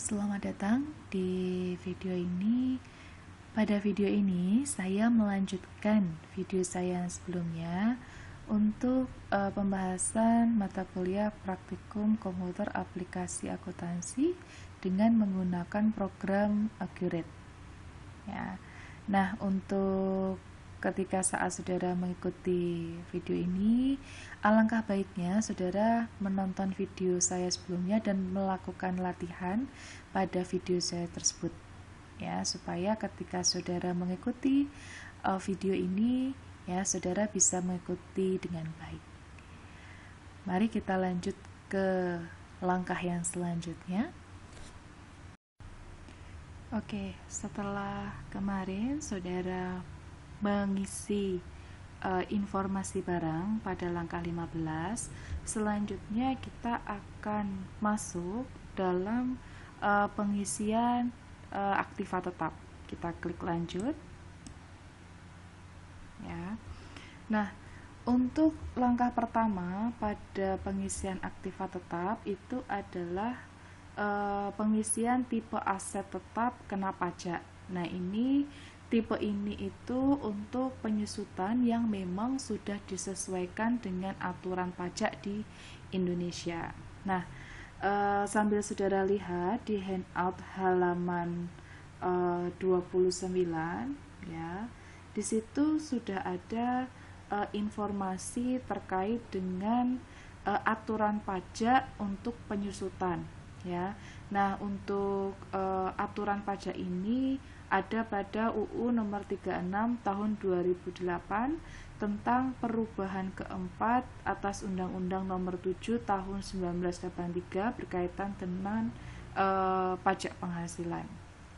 Selamat datang di video ini. Pada video ini saya melanjutkan video saya yang sebelumnya untuk pembahasan mata kuliah praktikum komputer aplikasi akuntansi dengan menggunakan program Accurate. Ya. Nah, untuk ketika saat saudara mengikuti video ini, alangkah baiknya saudara menonton video saya sebelumnya dan melakukan latihan pada video saya tersebut, ya, supaya ketika saudara mengikuti video ini, ya, saudara bisa mengikuti dengan baik. Mari kita lanjut ke langkah yang selanjutnya. Oke, setelah kemarin saudara mengisi informasi barang pada langkah 15, selanjutnya kita akan masuk dalam pengisian aktiva tetap. Kita klik lanjut, ya. Nah, untuk langkah pertama pada pengisian aktiva tetap itu adalah pengisian tipe aset tetap kena pajak. Nah, tipe ini itu untuk penyusutan yang memang sudah disesuaikan dengan aturan pajak di Indonesia. Nah, sambil saudara lihat di handout halaman 29, ya, di situ sudah ada informasi terkait dengan aturan pajak untuk penyusutan, ya. Nah, untuk aturan pajak ini ada pada UU nomor 36 tahun 2008 tentang perubahan keempat atas Undang-Undang nomor 7 tahun 1983 berkaitan dengan pajak penghasilan.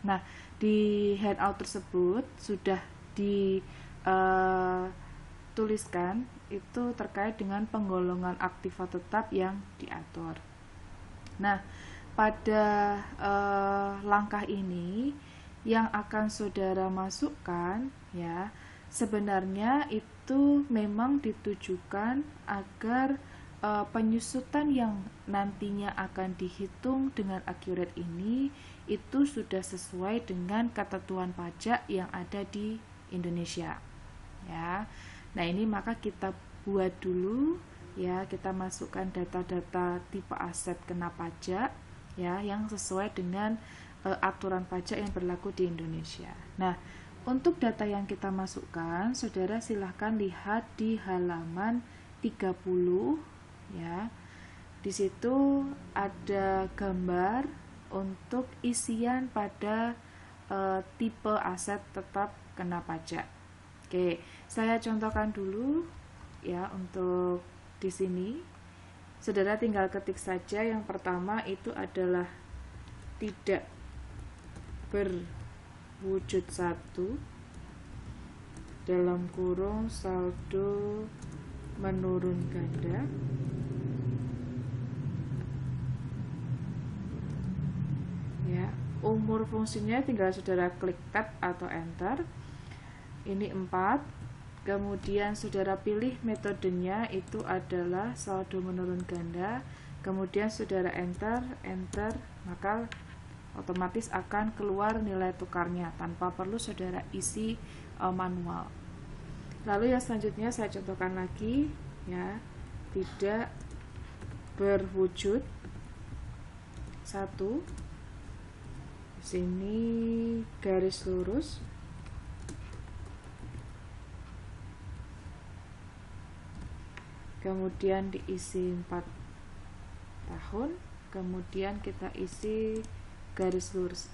Nah, di handout tersebut sudah dituliskan itu terkait dengan penggolongan aktiva tetap yang diatur. Nah, pada langkah ini yang akan saudara masukkan, ya, sebenarnya itu memang ditujukan agar penyusutan yang nantinya akan dihitung dengan akurat ini itu sudah sesuai dengan ketentuan pajak yang ada di Indonesia, ya. Nah, ini maka kita buat dulu, ya, kita masukkan data-data tipe aset kena pajak, ya, yang sesuai dengan aturan pajak yang berlaku di Indonesia. Nah, untuk data yang kita masukkan, saudara silahkan lihat di halaman 30, ya. Di situ ada gambar untuk isian pada tipe aset tetap kena pajak. Oke, saya contohkan dulu, ya, untuk di sini. Saudara tinggal ketik saja. Yang pertama itu adalah tidak berwujud satu dalam kurung saldo menurun ganda, ya. Umur fungsinya tinggal saudara klik tab atau enter. Ini 4. Kemudian saudara pilih metodenya itu adalah saldo menurun ganda. Kemudian saudara enter, maka otomatis akan keluar nilai tukarnya tanpa perlu saudara isi manual. Lalu yang selanjutnya saya contohkan lagi, ya, tidak berwujud satu. Sini garis lurus, kemudian diisi 4 tahun, kemudian kita isi garis lurus,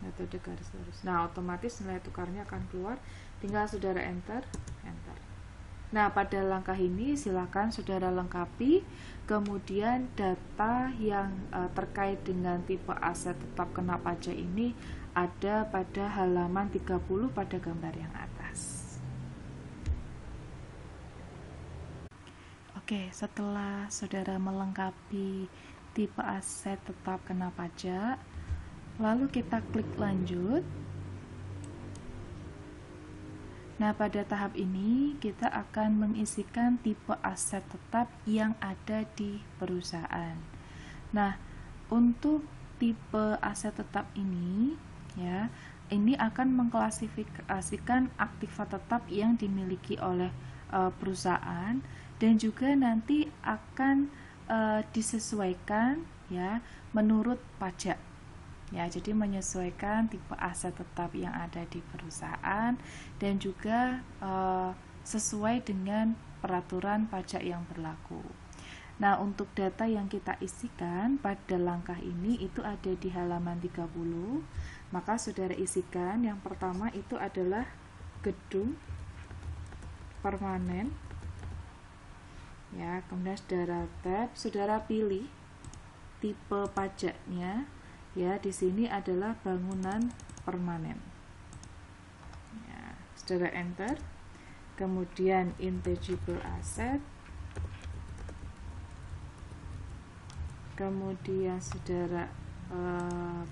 metode garis lurus. Nah, otomatis nilai tukarnya akan keluar, tinggal saudara enter. Nah, pada langkah ini silakan saudara lengkapi, kemudian data yang terkait dengan tipe aset tetap kena pajak ini ada pada halaman 30 pada gambar yang atas. Oke, setelah saudara melengkapi tipe aset tetap kena pajak, lalu kita klik lanjut. Nah, pada tahap ini kita akan mengisikan tipe aset tetap yang ada di perusahaan. Nah, untuk tipe aset tetap ini, ya, ini akan mengklasifikasikan aktiva tetap yang dimiliki oleh perusahaan, dan juga nanti akan disesuaikan, ya, menurut pajak. Ya, jadi menyesuaikan tipe aset tetap yang ada di perusahaan dan juga sesuai dengan peraturan pajak yang berlaku. Nah, untuk data yang kita isikan pada langkah ini itu ada di halaman 30. Maka saudara isikan yang pertama itu adalah gedung permanen. Ya, kemudian saudara tab, saudara pilih tipe pajaknya. Ya, di sini adalah bangunan permanen. Ya, saudara enter. Kemudian intangible asset. Kemudian saudara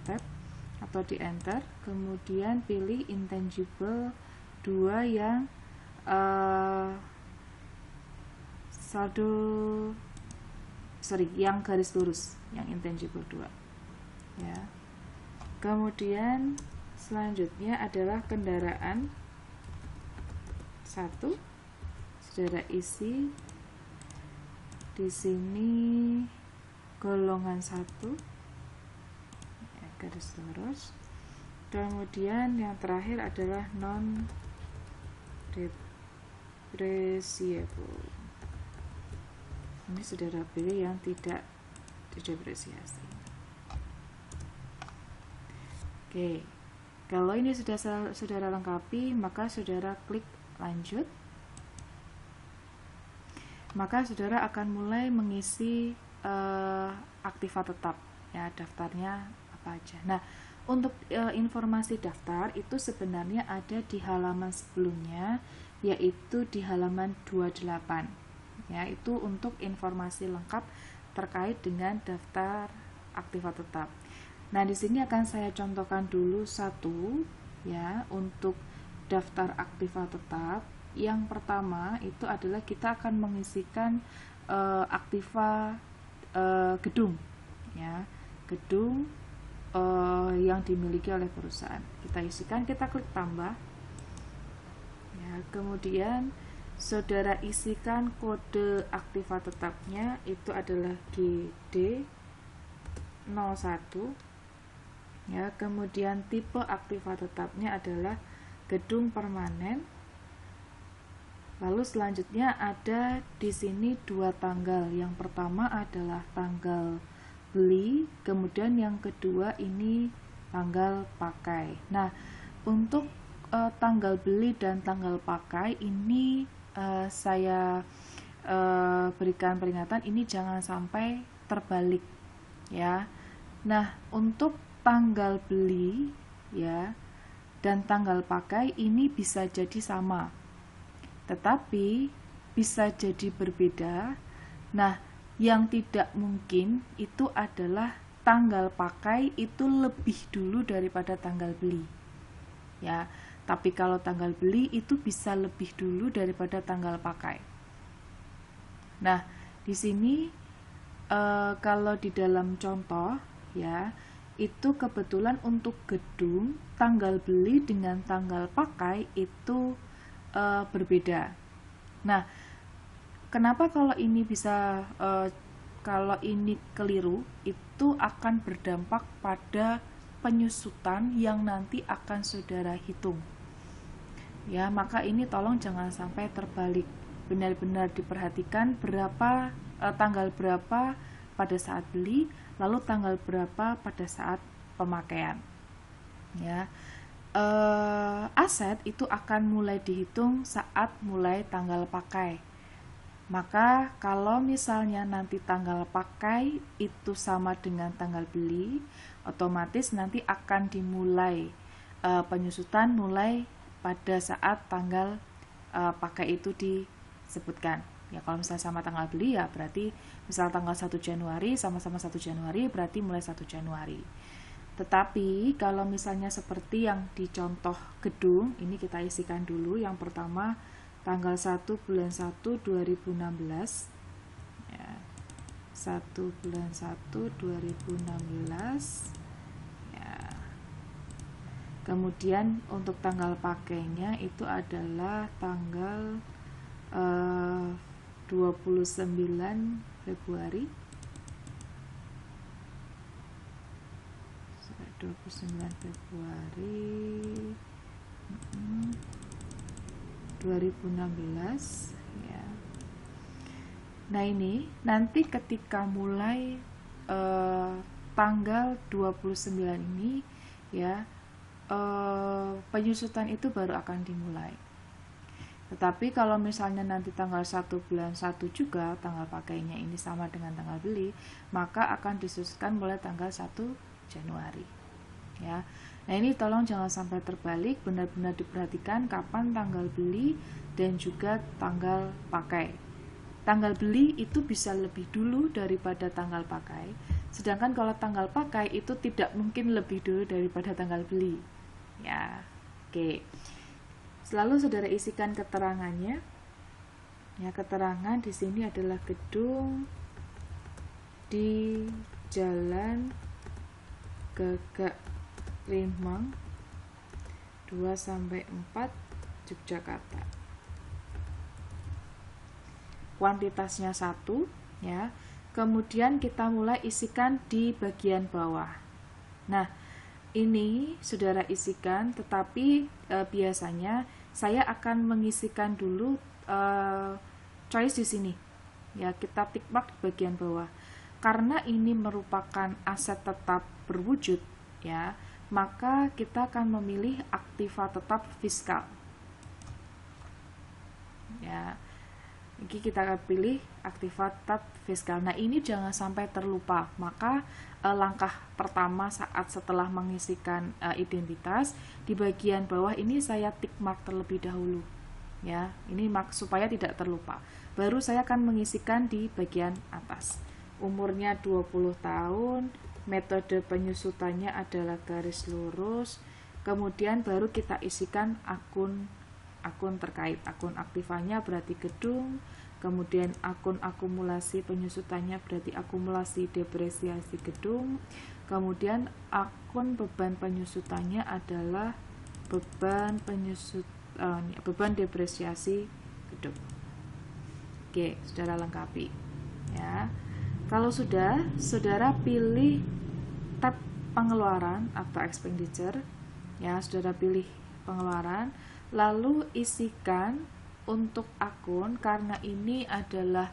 tab atau di enter. Kemudian pilih intangible 2 yang yang garis lurus, yang intangible 2. Ya. Kemudian selanjutnya adalah kendaraan 1. Saudara isi di sini golongan 1, ya, garis lurus. Kemudian yang terakhir adalah non depreciable. Ini saudara pilih yang tidak didepresiasi. Oke, kalau ini sudah saudara lengkapi, maka saudara klik lanjut. Maka saudara akan mulai mengisi aktiva tetap, ya, daftarnya apa aja. Nah, untuk informasi daftar itu sebenarnya ada di halaman sebelumnya, yaitu di halaman 28. Ya, itu untuk informasi lengkap terkait dengan daftar aktiva tetap. Nah, di sini akan saya contohkan dulu satu, ya, untuk daftar aktiva tetap. Yang pertama itu adalah kita akan mengisikan aktiva gedung, ya, gedung yang dimiliki oleh perusahaan. Kita isikan, kita klik tambah, ya, kemudian saudara isikan kode aktiva tetapnya itu adalah GD01. Ya, kemudian tipe aktiva tetapnya adalah gedung permanen. Lalu selanjutnya ada di sini 2 tanggal. Yang pertama adalah tanggal beli, kemudian yang kedua ini tanggal pakai. Nah, untuk tanggal beli dan tanggal pakai ini saya berikan peringatan, ini jangan sampai terbalik, ya. Nah, untuk tanggal beli, ya, dan tanggal pakai ini bisa jadi sama, tetapi bisa jadi berbeda. Nah, yang tidak mungkin itu adalah tanggal pakai itu lebih dulu daripada tanggal beli, ya. Tapi kalau tanggal beli itu bisa lebih dulu daripada tanggal pakai. Nah, di sini kalau di dalam contoh, ya, itu kebetulan untuk gedung tanggal beli dengan tanggal pakai itu berbeda. Nah, kenapa kalau ini bisa kalau ini keliru, itu akan berdampak pada penyusutan yang nanti akan saudara hitung. Ya, maka ini tolong jangan sampai terbalik. Benar-benar diperhatikan berapa tanggal berapa pada saat beli, lalu tanggal berapa pada saat pemakaian. Ya, aset itu akan mulai dihitung saat mulai tanggal pakai. Maka kalau misalnya nanti tanggal pakai itu sama dengan tanggal beli, otomatis nanti akan dimulai penyusutan mulai pada saat tanggal pakai itu disebutkan. Ya, kalau misalnya sama tanggal beli, ya berarti misal tanggal 1 Januari sama-sama 1 Januari berarti mulai 1 Januari. Tetapi kalau misalnya seperti yang di contoh gedung, ini kita isikan dulu. Yang pertama tanggal 1 bulan 1 2016, ya, 1 bulan 1 2016, Kemudian untuk tanggal pakainya itu adalah tanggal 29 Februari 2016 ya. Nah ini nanti ketika mulai tanggal 29 ini ya, penyusutan itu baru akan dimulai. Tetapi kalau misalnya nanti tanggal 1 bulan 1 juga tanggal pakainya ini sama dengan tanggal beli, maka akan disususkan mulai tanggal 1 Januari ya. Nah ini tolong jangan sampai terbalik, benar-benar diperhatikan kapan tanggal beli dan juga tanggal pakai. Tanggal beli itu bisa lebih dulu daripada tanggal pakai, sedangkan kalau tanggal pakai itu tidak mungkin lebih dulu daripada tanggal beli ya. Oke, selalu saudara isikan keterangannya ya. Keterangan di sini adalah gedung di Jalan Gagak Limang 2-4 Yogyakarta. Kuantitasnya 1 ya. Kemudian kita mulai isikan di bagian bawah. Nah, ini saudara isikan, tetapi biasanya saya akan mengisikan dulu choice di sini. Ya, kita tick mark di bagian bawah. Karena ini merupakan aset tetap berwujud ya, maka kita akan memilih aktiva tetap fiskal. Ya. Jadi kita akan pilih aktiva tetap fiskal. Nah ini jangan sampai terlupa. Maka langkah pertama saat setelah mengisikan identitas, di bagian bawah ini saya tick mark terlebih dahulu ya. Ini supaya tidak terlupa. Baru saya akan mengisikan di bagian atas. Umurnya 20 tahun, metode penyusutannya adalah garis lurus. Kemudian baru kita isikan akun terkait. Akun aktivanya berarti gedung, kemudian akun akumulasi penyusutannya berarti akumulasi depresiasi gedung, kemudian akun beban penyusutannya adalah beban depresiasi gedung. Oke, saudara lengkapi ya. Kalau sudah, saudara pilih tab pengeluaran atau expenditure ya, saudara pilih pengeluaran. Lalu isikan untuk akun, karena ini adalah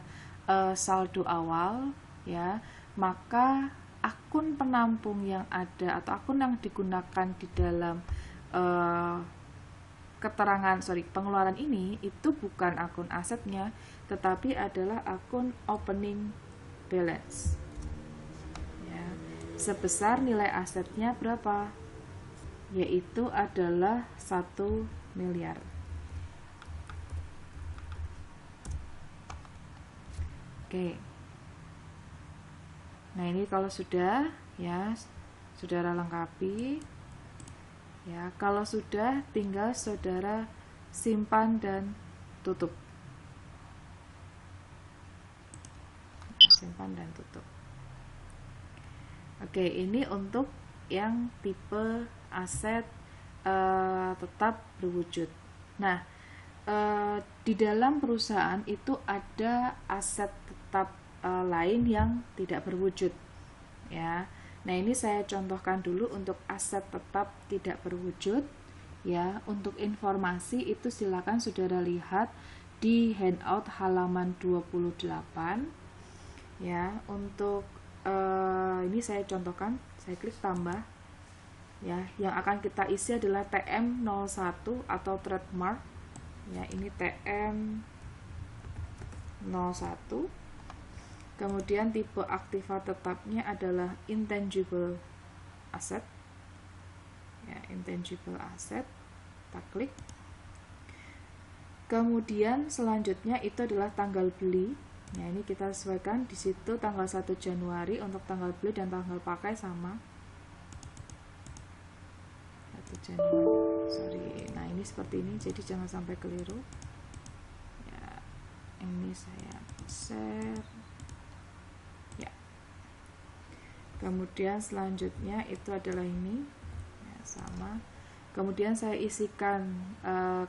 saldo awal ya, maka akun penampung yang ada atau akun yang digunakan di dalam pengeluaran ini itu bukan akun asetnya, tetapi adalah akun opening balance ya. Sebesar nilai asetnya berapa? Yaitu adalah 1 miliar. Oke. Nah, ini kalau sudah ya, saudara lengkapi. Ya, kalau sudah tinggal saudara simpan dan tutup. Simpan dan tutup. Oke, ini untuk yang tipe aset tetap berwujud. Nah, di dalam perusahaan itu ada aset tetap lain yang tidak berwujud ya. Nah, ini saya contohkan dulu untuk aset tetap tidak berwujud ya. Untuk informasi itu silakan saudara lihat di handout halaman 28 ya. Untuk ini saya contohkan, saya klik tambah ya. Yang akan kita isi adalah TM01 atau trademark ya. Ini TM01. Kemudian tipe aktiva tetapnya adalah intangible asset ya, intangible asset. Kita klik. Kemudian selanjutnya itu adalah tanggal beli ya. Ini kita sesuaikan di situ tanggal 1 Januari untuk tanggal beli dan tanggal pakai sama 1 Januari. Sorry. Nah, ini seperti ini, jadi jangan sampai keliru ya. Ini saya share ya. Kemudian selanjutnya itu adalah ini ya, sama Kemudian saya isikan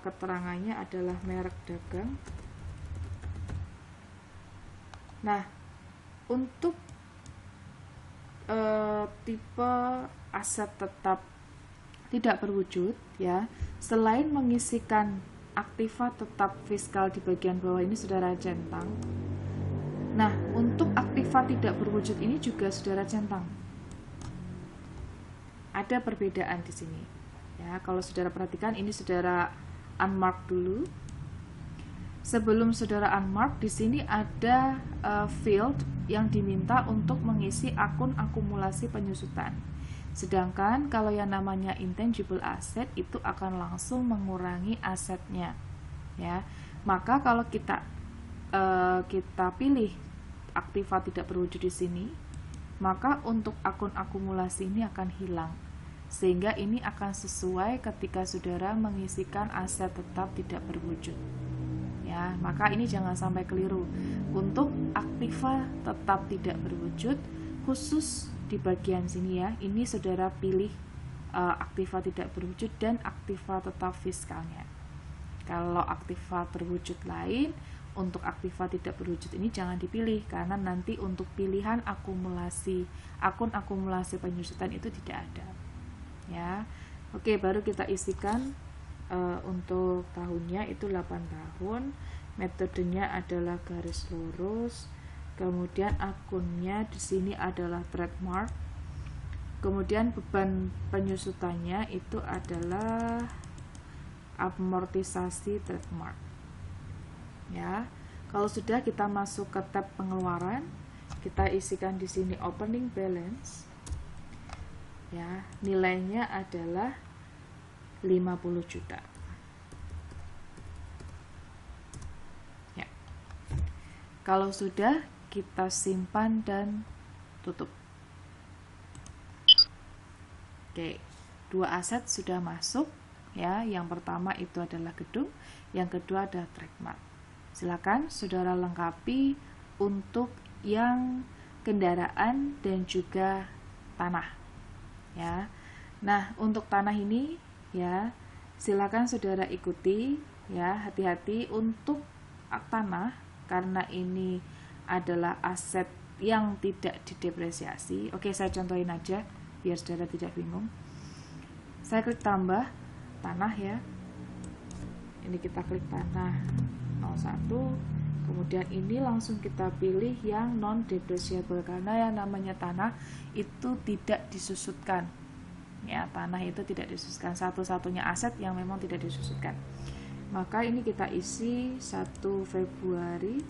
keterangannya adalah merek dagang. Nah, untuk tipe aset tetap tidak berwujud, ya, selain mengisikan aktiva tetap fiskal di bagian bawah ini saudara centang. Nah, untuk aktiva tidak berwujud ini juga saudara centang. Ada perbedaan di sini. Ya, kalau saudara perhatikan ini saudara unmark dulu. Sebelum saudara unmark, di sini ada field yang diminta untuk mengisi akun akumulasi penyusutan. Sedangkan kalau yang namanya intangible asset itu akan langsung mengurangi asetnya. Ya, maka kalau kita pilih aktiva tidak berwujud di sini, maka untuk akun akumulasi ini akan hilang. Sehingga ini akan sesuai ketika saudara mengisikan aset tetap tidak berwujud. Ya, maka ini jangan sampai keliru. Untuk aktiva tetap tidak berwujud, khusus di bagian sini ya, ini saudara pilih aktiva tidak berwujud dan aktiva tetap fiskalnya. Kalau aktiva berwujud lain, untuk aktiva tidak berwujud ini jangan dipilih, karena nanti untuk pilihan akumulasi akun akumulasi penyusutan itu tidak ada. Ya, oke, baru kita isikan untuk tahunnya itu 8 tahun. Metodenya adalah garis lurus. Kemudian akunnya di sini adalah trademark. Kemudian beban penyusutannya itu adalah amortisasi trademark. Ya, kalau sudah kita masuk ke tab pengeluaran, kita isikan di sini opening balance. Ya, nilainya adalah 50 juta. Ya. Kalau sudah, kita simpan dan tutup. Oke, 2 aset sudah masuk ya. Yang pertama itu adalah gedung, yang kedua adalah trademark. Silakan saudara lengkapi untuk yang kendaraan dan juga tanah. Ya. Nah, untuk tanah ini ya, silakan saudara ikuti ya, hati-hati untuk tanah karena ini adalah aset yang tidak didepresiasi. Oke, saya contohin aja biar saudara tidak bingung. Saya klik tambah tanah ya. Ini kita klik tanah 01. Kemudian ini langsung kita pilih yang non depreciable karena yang namanya tanah itu tidak disusutkan. Ya, tanah itu tidak disusutkan, satu-satunya aset yang memang tidak disusutkan. Maka ini kita isi 1 Februari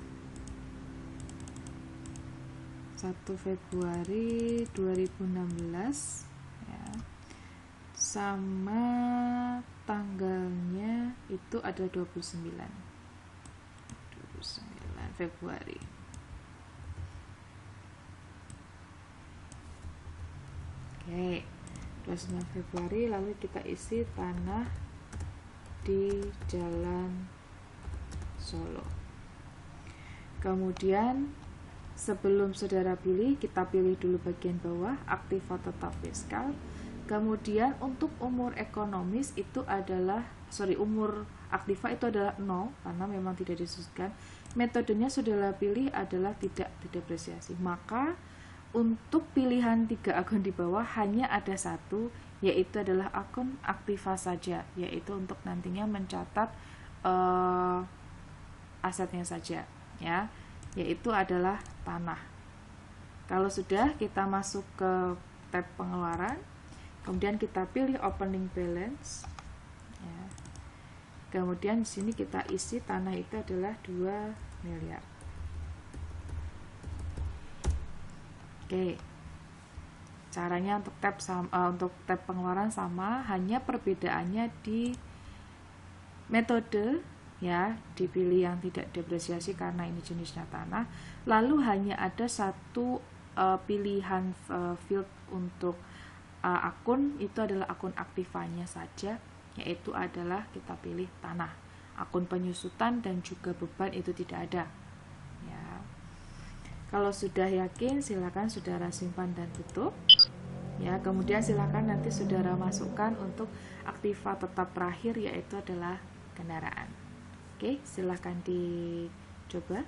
2016 ya. Sama tanggalnya itu ada 29 Februari. Oke, 29 Februari, lalu kita isi tanah di Jalan Solo. Kemudian sebelum saudara pilih, kita pilih dulu bagian bawah aktiva tetap fiskal. Kemudian untuk umur ekonomis itu adalah umur aktiva itu adalah 0 karena memang tidak disusutkan. Metodenya saudara pilih adalah tidak didepresiasi. Maka untuk pilihan 3 akun di bawah hanya ada satu, yaitu adalah akun aktiva saja, yaitu untuk nantinya mencatat asetnya saja ya, yaitu adalah tanah. Kalau sudah, kita masuk ke tab pengeluaran, kemudian kita pilih opening balance ya. Kemudian di sini kita isi tanah itu adalah 2 miliar. Oke, caranya untuk tab pengeluaran sama, hanya perbedaannya di metode ya, dipilih yang tidak depresiasi karena ini jenisnya tanah. Lalu hanya ada satu pilihan field untuk akun, itu adalah akun aktivanya saja, yaitu adalah kita pilih tanah. Akun penyusutan dan juga beban itu tidak ada ya. Kalau sudah yakin, silakan saudara simpan dan tutup ya. Kemudian silakan nanti saudara masukkan untuk aktiva tetap terakhir, yaitu adalah kendaraan. Oke, silakan dicoba.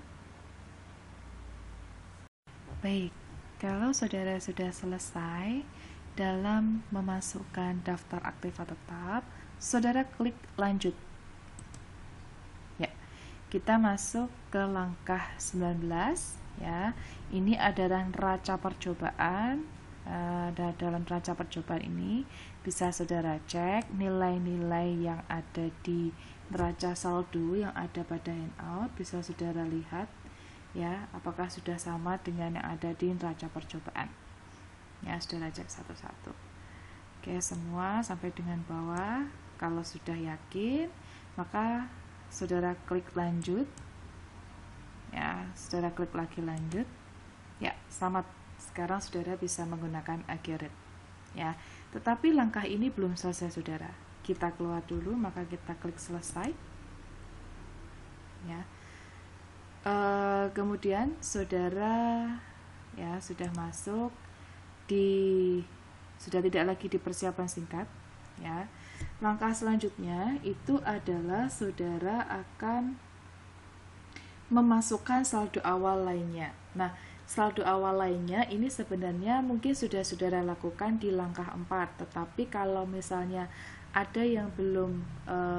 Baik, kalau saudara sudah selesai dalam memasukkan daftar aktiva tetap, saudara klik lanjut. Ya, kita masuk ke langkah 19 ya. Ini adalah neraca percobaan. Dalam neraca percobaan ini bisa saudara cek nilai-nilai yang ada di neraca saldo yang ada pada handout, bisa saudara lihat ya, apakah sudah sama dengan yang ada di neraca percobaan. Ya, saudara cek satu-satu. Oke, semua sampai dengan bawah. Kalau sudah yakin, maka saudara klik lanjut. Ya, saudara klik lagi lanjut. Ya, selamat. Sekarang saudara bisa menggunakan Agerit. Ya, tetapi langkah ini belum selesai, saudara. Kita keluar dulu, maka kita klik selesai. Ya. Kemudian saudara ya sudah masuk sudah tidak lagi di persiapan singkat. Ya, langkah selanjutnya itu adalah saudara akan memasukkan saldo awal lainnya. Nah, saldo awal lainnya ini sebenarnya mungkin sudah saudara lakukan di langkah 4, tetapi kalau misalnya ada yang belum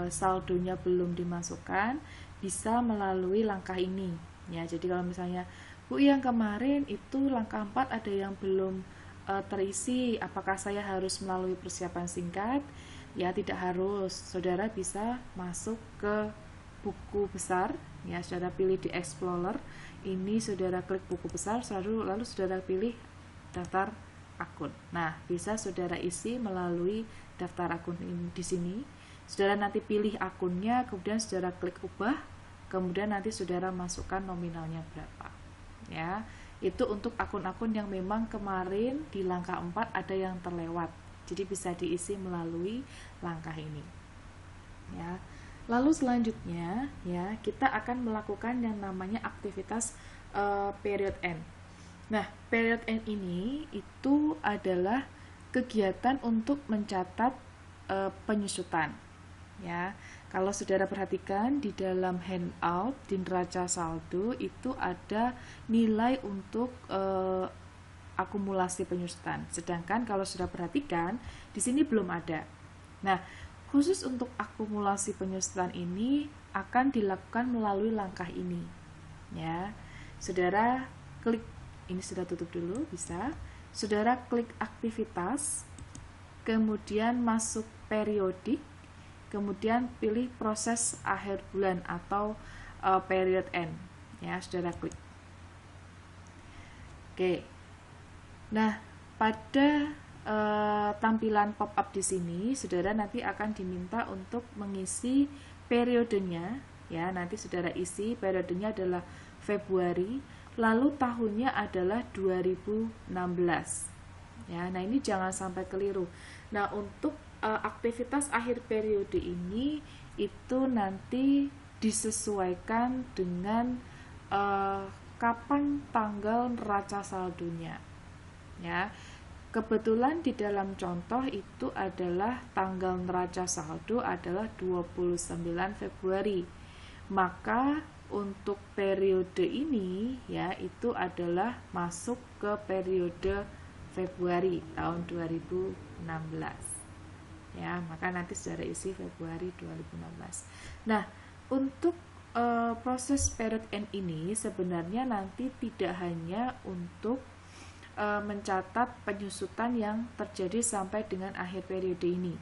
saldonya belum dimasukkan, bisa melalui langkah ini ya. Jadi kalau misalnya Bu, yang kemarin itu langkah 4 ada yang belum terisi, apakah saya harus melalui persiapan singkat? Ya, tidak harus. Saudara bisa masuk ke buku besar ya, saudara pilih di Explorer. Ini saudara klik buku besar, lalu saudara pilih daftar akun. Nah, bisa saudara isi melalui daftar akun ini di sini. Saudara nanti pilih akunnya, kemudian saudara klik ubah, kemudian nanti saudara masukkan nominalnya berapa. Ya, itu untuk akun-akun yang memang kemarin di langkah 4 ada yang terlewat. Jadi bisa diisi melalui langkah ini. Ya. Lalu selanjutnya ya, kita akan melakukan yang namanya aktivitas period end. Nah, period end ini itu adalah kegiatan untuk mencatat penyusutan. Ya, kalau saudara perhatikan di dalam handout di neraca saldo itu ada nilai untuk akumulasi penyusutan. Sedangkan kalau sudah perhatikan di sini belum ada. Nah, khusus untuk akumulasi penyusutan ini akan dilakukan melalui langkah ini. Ya, saudara klik, ini sudah tutup dulu, bisa. Saudara klik aktivitas, kemudian masuk periodik, kemudian pilih proses akhir bulan atau period end. Ya, saudara klik. Oke. Nah, pada tampilan pop-up di sini, saudara nanti akan diminta untuk mengisi periodenya. Ya, nanti saudara isi periodenya adalah Februari, lalu tahunnya adalah 2016. Ya, nah ini jangan sampai keliru. Nah, untuk aktivitas akhir periode ini itu nanti disesuaikan dengan kapan tanggal neraca saldonya. Ya. Kebetulan di dalam contoh itu adalah tanggal neraca saldo adalah 29 Februari. Maka untuk periode ini ya itu adalah masuk ke periode Februari tahun 2016. Ya, maka nanti saudara isi Februari 2016. Nah, untuk proses period end ini sebenarnya nanti tidak hanya untuk mencatat penyusutan yang terjadi sampai dengan akhir periode ini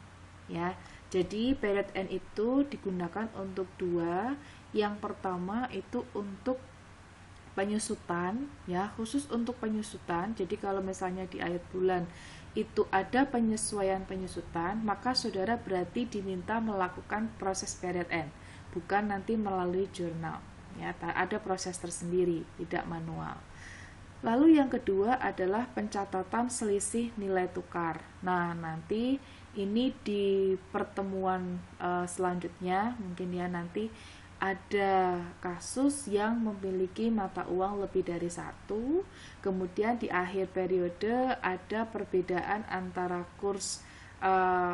ya. Jadi period end itu digunakan untuk dua. Yang pertama itu untuk penyusutan ya, khusus untuk penyusutan. Jadi kalau misalnya di akhir bulan itu ada penyesuaian penyusutan, maka saudara berarti diminta melakukan proses period end, bukan nanti melalui jurnal ya. Ada proses tersendiri, tidak manual. Lalu yang kedua adalah pencatatan selisih nilai tukar. Nah, nanti ini di pertemuan selanjutnya mungkin ya nanti ada kasus yang memiliki mata uang lebih dari satu, kemudian di akhir periode ada perbedaan antara kurs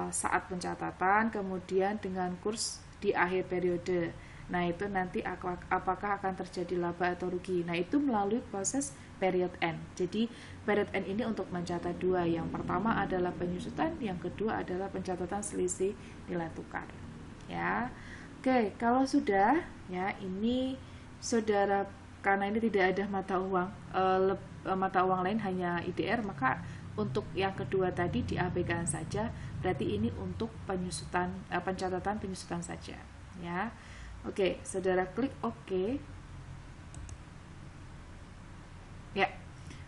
saat pencatatan kemudian dengan kurs di akhir periode. Nah, itu nanti apakah akan terjadi laba atau rugi. Nah, itu melalui proses period end. Jadi, period end ini untuk mencatat dua. Yang pertama adalah penyusutan, yang kedua adalah pencatatan selisih nilai tukar. Ya. Oke, kalau sudah, ya ini saudara, karena ini tidak ada mata uang lain, hanya IDR, maka untuk yang kedua tadi diabaikan saja. Berarti ini untuk pencatatan penyusutan saja. Ya. Oke, saudara klik OK. Ya,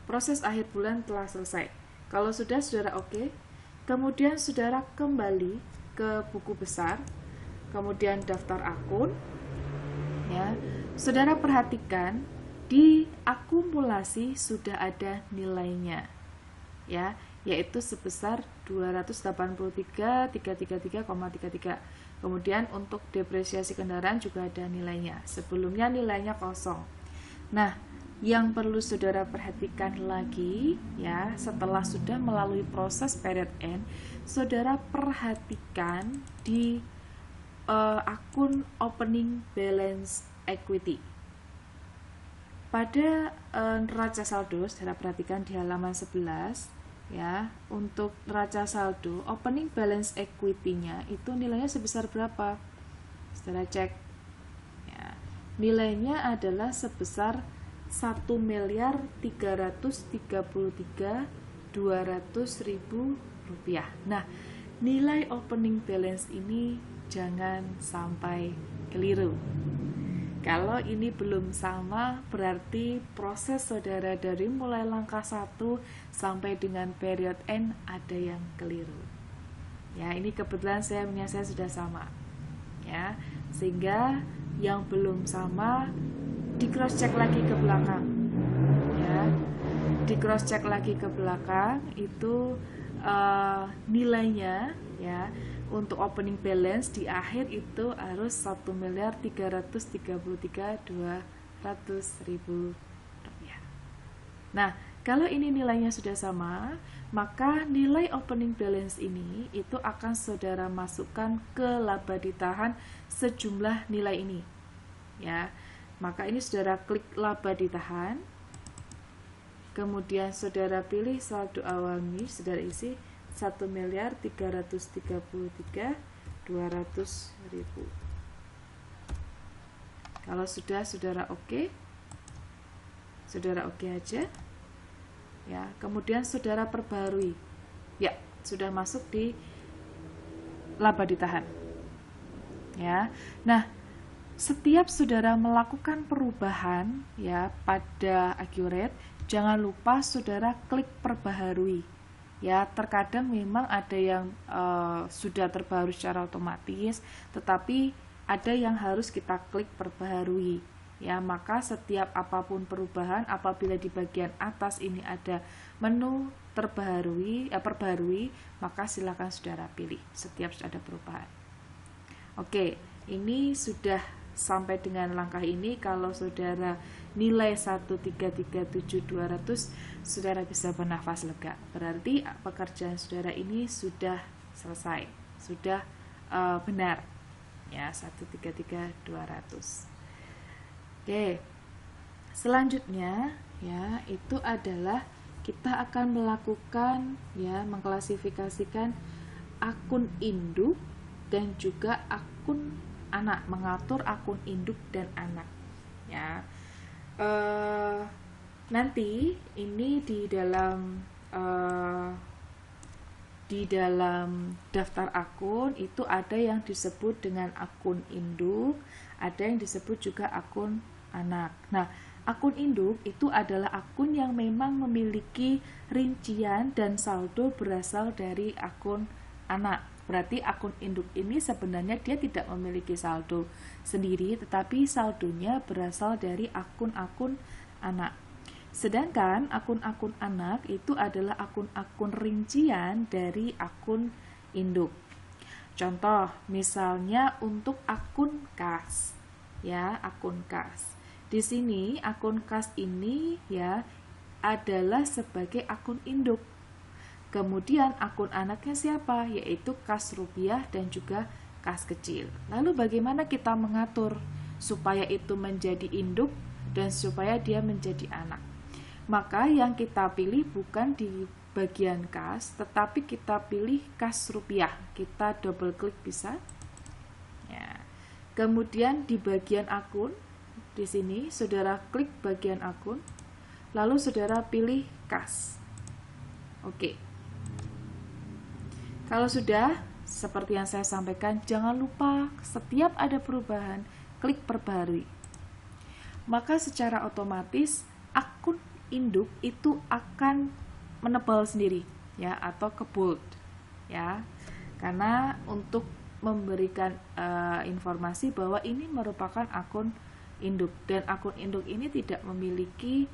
proses akhir bulan telah selesai. Kalau sudah, saudara OK. Kemudian saudara kembali ke buku besar, kemudian daftar akun. Ya, saudara perhatikan di akumulasi sudah ada nilainya, ya, yaitu sebesar 283.333,33. Kemudian untuk depresiasi kendaraan juga ada nilainya. Sebelumnya nilainya kosong. Nah, yang perlu saudara perhatikan lagi, ya, setelah sudah melalui proses period end, saudara perhatikan di akun opening balance equity. Pada neraca saldo, saudara perhatikan di halaman 11. Ya, untuk neraca saldo, opening balance equity-nya itu nilainya sebesar berapa? Saudara cek. Ya, nilainya adalah sebesar 1.333.200.000 rupiah. Nah, nilai opening balance ini jangan sampai keliru. Kalau ini belum sama, berarti proses saudara dari mulai langkah 1 sampai dengan period end ada yang keliru. Ya, ini kebetulan saya sudah sama. Ya, sehingga yang belum sama di cross check lagi ke belakang. Ya, di cross check lagi ke belakang itu nilainya, ya, untuk opening balance di akhir itu harus 1.333.200.000 rupiah. Nah, kalau ini nilainya sudah sama, maka nilai opening balance ini itu akan saudara masukkan ke laba ditahan sejumlah nilai ini. Ya, maka ini saudara klik laba ditahan. Kemudian saudara pilih saldo awalnya, saudara isi 1.333.200.000. Kalau sudah, saudara oke. Saudara oke aja. Ya, kemudian saudara perbarui. Ya, sudah masuk di laba ditahan. Ya. Nah, setiap saudara melakukan perubahan, ya, pada Accurate, jangan lupa saudara klik perbaharui. Ya, terkadang memang ada yang sudah terbaru secara otomatis, tetapi ada yang harus kita klik perbaharui. Ya, maka setiap apapun perubahan, apabila di bagian atas ini ada menu perbaharui, maka silakan saudara pilih setiap ada perubahan. Oke, ini sudah sampai dengan langkah ini. Kalau saudara nilai 1.337.200, saudara bisa bernafas lega. Berarti pekerjaan saudara ini sudah selesai, sudah benar. Ya, 1.33200. Oke. Selanjutnya, ya, itu adalah kita akan melakukan, ya, mengklasifikasikan akun induk dan juga akun anak, mengatur akun induk dan anak. Ya. Nanti ini di dalam daftar akun itu ada yang disebut dengan akun induk, ada yang disebut juga akun anak. Nah, akun induk itu adalah akun yang memang memiliki rincian dan saldo berasal dari akun anak. Berarti akun induk ini sebenarnya dia tidak memiliki saldo sendiri, tetapi saldonya berasal dari akun-akun anak. Sedangkan akun-akun anak itu adalah akun-akun rincian dari akun induk. Contoh, misalnya untuk akun kas. ya, akun kas. Di sini akun kas ini ya adalah sebagai akun induk. Kemudian akun anaknya siapa? Yaitu kas rupiah dan juga kas kecil. Lalu bagaimana kita mengatur supaya itu menjadi induk dan supaya dia menjadi anak? Maka yang kita pilih bukan di bagian kas, tetapi kita pilih kas rupiah. Kita double klik bisa. Ya. Kemudian di bagian akun, di sini saudara klik bagian akun, lalu saudara pilih kas. Oke. Kalau sudah, seperti yang saya sampaikan, jangan lupa setiap ada perubahan, klik perbarui. Maka secara otomatis akun induk itu akan menebal sendiri, ya, atau ke bold, ya, karena untuk memberikan informasi bahwa ini merupakan akun induk, dan akun induk ini tidak memiliki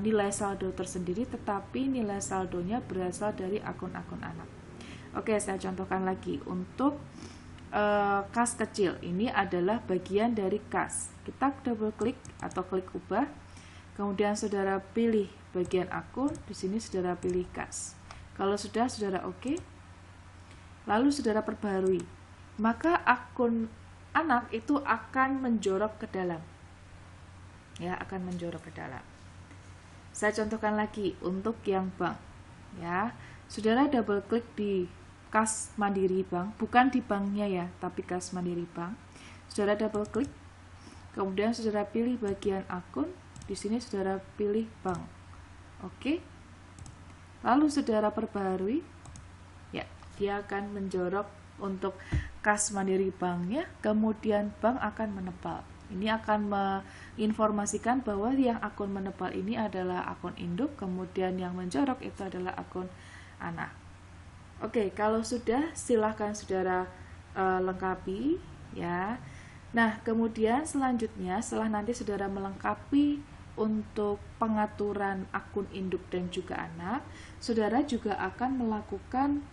nilai saldo tersendiri, tetapi nilai saldonya berasal dari akun-akun anak. Oke, saya contohkan lagi. Untuk kas kecil, ini adalah bagian dari kas. Kita double klik atau klik ubah, kemudian saudara pilih bagian akun, di sini saudara pilih kas. Kalau sudah, saudara oke, lalu saudara perbarui, maka akun anak itu akan menjorok ke dalam, ya, akan menjorok ke dalam. Saya contohkan lagi untuk yang bank, ya, saudara double klik di kas Mandiri Bank, bukan di banknya ya, tapi kas Mandiri Bank. Saudara double klik, kemudian saudara pilih bagian akun, di sini saudara pilih bank. Oke. Lalu saudara perbarui, ya, dia akan menjorok untuk kas Mandiri Banknya, kemudian bank akan menebal. Ini akan menginformasikan bahwa yang akun menebal ini adalah akun induk, kemudian yang menjorok itu adalah akun anak. Oke, kalau sudah, silahkan saudara lengkapi, ya. Nah, kemudian selanjutnya setelah nanti saudara melengkapi untuk pengaturan akun induk dan juga anak, saudara juga akan melakukan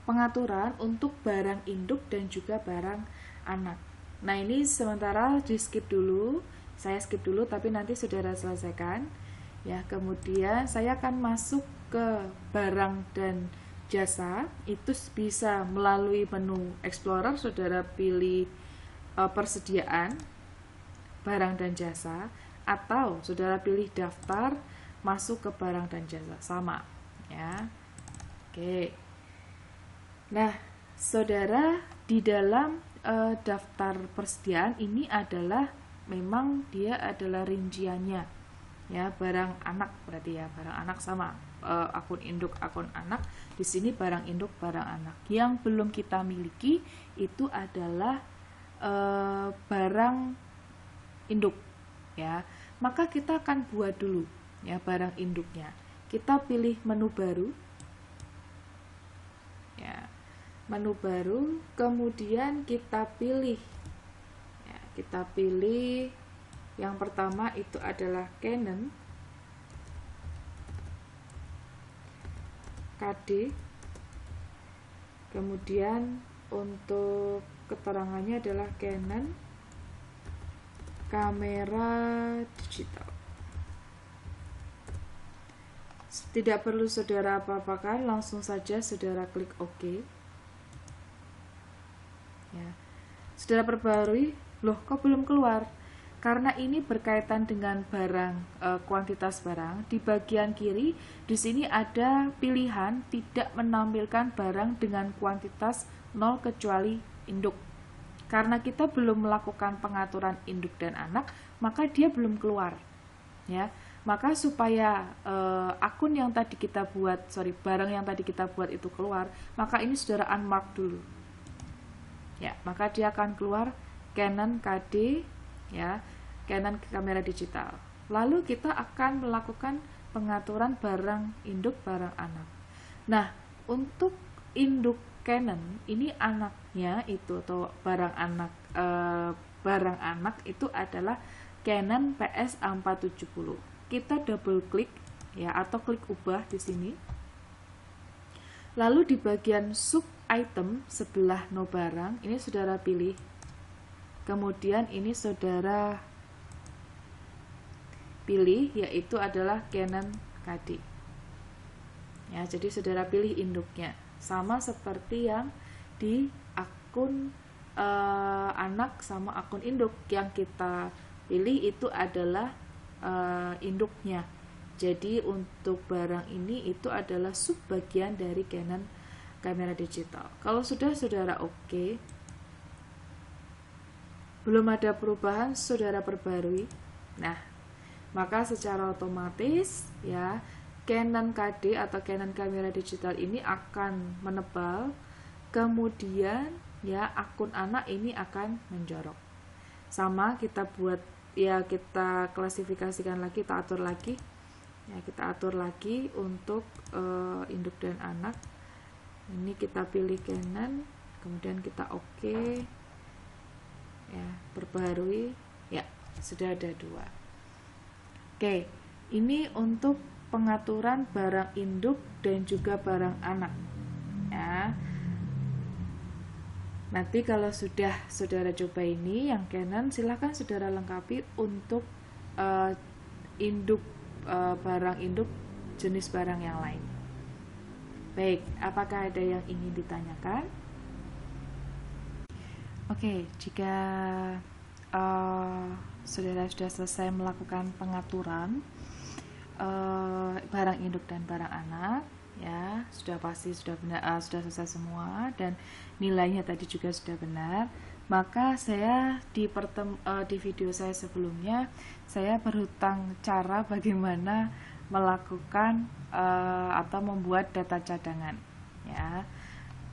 pengaturan untuk barang induk dan juga barang anak. Nah, ini sementara di skip dulu, saya skip dulu, tapi nanti saudara selesaikan, ya. Kemudian saya akan masuk ke barang dan jasa. Itu bisa melalui menu Explorer, saudara pilih persediaan barang dan jasa, atau saudara pilih daftar, masuk ke barang dan jasa, sama, ya. Oke. Nah, saudara, di dalam daftar persediaan ini adalah memang dia adalah rinciannya, ya, barang anak, berarti ya barang anak sama akun induk akun anak. Di sini barang induk barang anak. Yang belum kita miliki itu adalah barang induk, ya. Maka kita akan buat dulu, ya, barang induknya. Kita pilih menu baru, ya, menu baru, kemudian kita pilih, ya, kita pilih yang pertama itu adalah Canon KD, kemudian untuk keterangannya adalah Canon kamera digital. Tidak perlu saudara apa-apakan, langsung saja saudara klik OK, ya. Saudara perbarui, loh kok belum keluar? Karena ini berkaitan dengan barang, kuantitas barang. Di bagian kiri di sini ada pilihan tidak menampilkan barang dengan kuantitas 0 kecuali induk. Karena kita belum melakukan pengaturan induk dan anak, maka dia belum keluar, ya. Maka supaya akun yang tadi kita buat, barang yang tadi kita buat itu keluar, maka ini saudara unmark dulu, ya. Maka dia akan keluar Canon KD, ya, Canon kamera digital. Lalu kita akan melakukan pengaturan barang induk barang anak. Nah, untuk induk Canon ini anaknya itu, atau barang anak itu adalah Canon PS-A470. Kita double klik, ya, atau klik ubah di sini. Lalu di bagian sub item sebelah no barang, ini saudara pilih. Kemudian ini saudara pilih, yaitu adalah Canon KD. Ya, jadi saudara pilih induknya. Sama seperti yang di akun anak sama akun induk, yang kita pilih itu adalah induknya. Jadi untuk barang ini itu adalah subbagian dari Canon kamera digital. Kalau sudah saudara oke, belum ada perubahan, saudara perbarui. Nah, maka secara otomatis ya Canon KD atau Canon kamera digital ini akan menebal, kemudian ya akun anak ini akan menjorok. Sama kita buat ya, kita klasifikasikan lagi, kita atur lagi. Ya, kita atur lagi untuk induk dan anak. Ini kita pilih Canon, kemudian kita oke. Ya, perbarui. Ya, sudah ada 2. Oke, ini untuk pengaturan barang induk dan juga barang anak. Ya. Nanti kalau sudah saudara coba ini yang Canon, silahkan saudara lengkapi untuk induk barang induk jenis barang yang lain. Baik, apakah ada yang ingin ditanyakan? Oke, jika saudara sudah selesai melakukan pengaturan barang induk dan barang anak, ya sudah pasti sudah benar, sudah selesai semua dan nilainya tadi juga sudah benar, maka saya di video saya sebelumnya saya berhutang cara bagaimana melakukan atau membuat data cadangan, ya.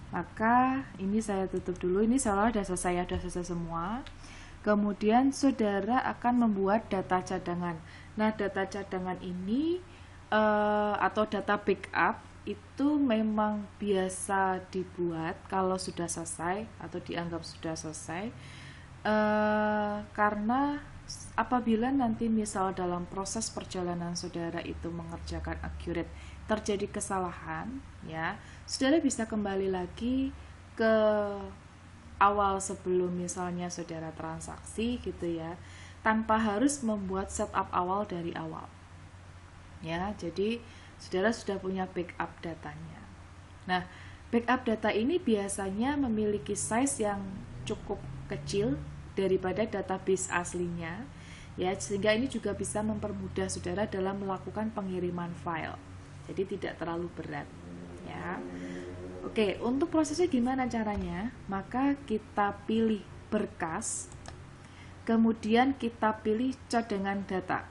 Maka ini saya tutup dulu. Ini salah sudah selesai semua. Kemudian saudara akan membuat data cadangan. Nah, data cadangan ini atau data backup itu memang biasa dibuat kalau sudah selesai atau dianggap sudah selesai, karena apabila nanti misal dalam proses perjalanan saudara itu mengerjakan accurate terjadi kesalahan, ya saudara bisa kembali lagi ke awal sebelum misalnya saudara transaksi gitu ya, tanpa harus membuat setup awal dari awal. Ya, jadi saudara sudah punya backup datanya. Nah, backup data ini biasanya memiliki size yang cukup kecil daripada database aslinya, ya, sehingga ini juga bisa mempermudah saudara dalam melakukan pengiriman file. Jadi tidak terlalu berat, ya. Oke, untuk prosesnya gimana caranya? Maka kita pilih berkas, kemudian kita pilih cadangan data.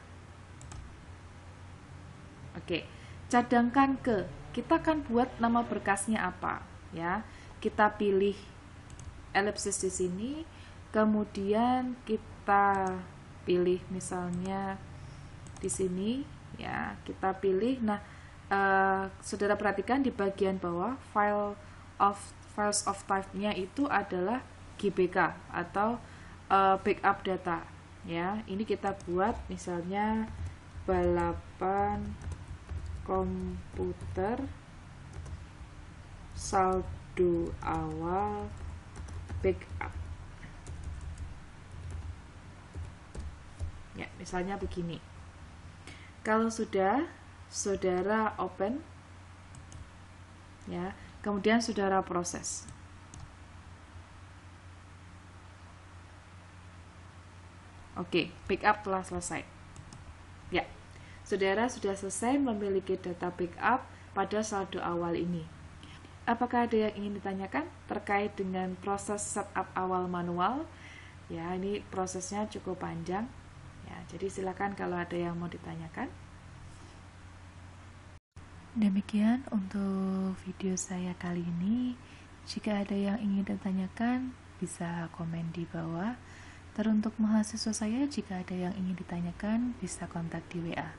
Oke, cadangkan ke, kita akan buat nama berkasnya apa, ya. Kita pilih ellipsis di sini, kemudian kita pilih misalnya di sini, ya, kita pilih. Nah, saudara perhatikan di bagian bawah files of type-nya itu adalah GBK atau backup data, ya. Ini kita buat misalnya balapan komputer saldo awal backup. Ya, misalnya begini. Kalau sudah, saudara open, ya, kemudian saudara proses. Oke, backup telah selesai. Ya, saudara sudah selesai memiliki data backup pada saldo awal ini. Apakah ada yang ingin ditanyakan terkait dengan proses setup awal manual? Ya, ini prosesnya cukup panjang. Ya, jadi silakan kalau ada yang mau ditanyakan. Demikian untuk video saya kali ini. Jika ada yang ingin ditanyakan, bisa komen di bawah. Teruntuk mahasiswa saya, jika ada yang ingin ditanyakan, bisa kontak di WA.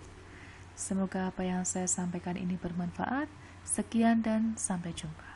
Semoga apa yang saya sampaikan ini bermanfaat. Sekian dan sampai jumpa.